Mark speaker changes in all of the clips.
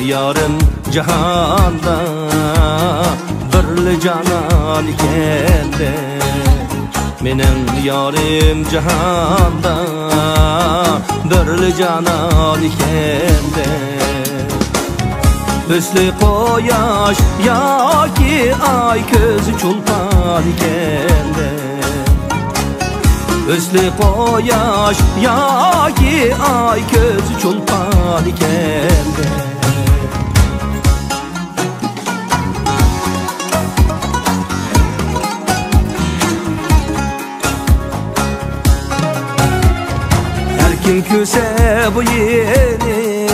Speaker 1: yarım cihanda birli canan ikende. Menin yarım cihanda birli canan ikende. Üslü koyaş yaki ay közü çulpan ikende. Üslü koyaş yaki ay közü çulpan ikende. Her kim küse bu yeni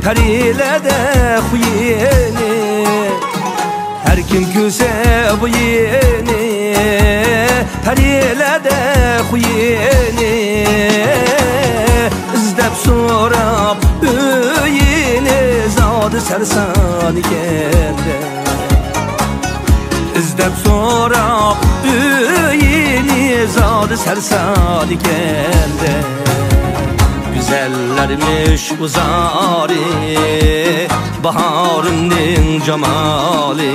Speaker 1: Perile de huyeni. Her kim küse bu yeni Perile de huyeni. İzdep sorap öyini zadı sersan ikende. İzdep sorap öyini zadı sersan ikende. Güzellermiş uzari baharının cemali.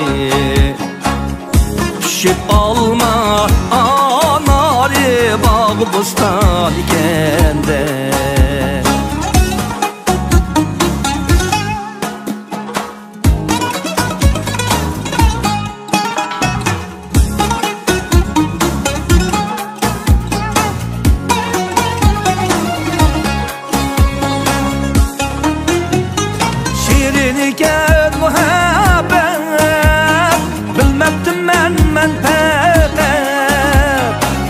Speaker 1: Pişip alma anari bağ bustan ikende. Şirinken muhabbet bilmeptim men pek.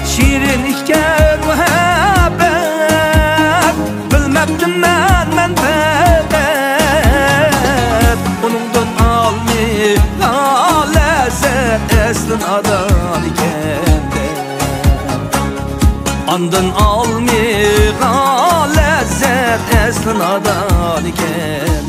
Speaker 1: Şirinken muhabbet bilmeptim men pek. Onundan almı lezzet eslin adam ikende. Andın almı lezzet eslin adam ikende.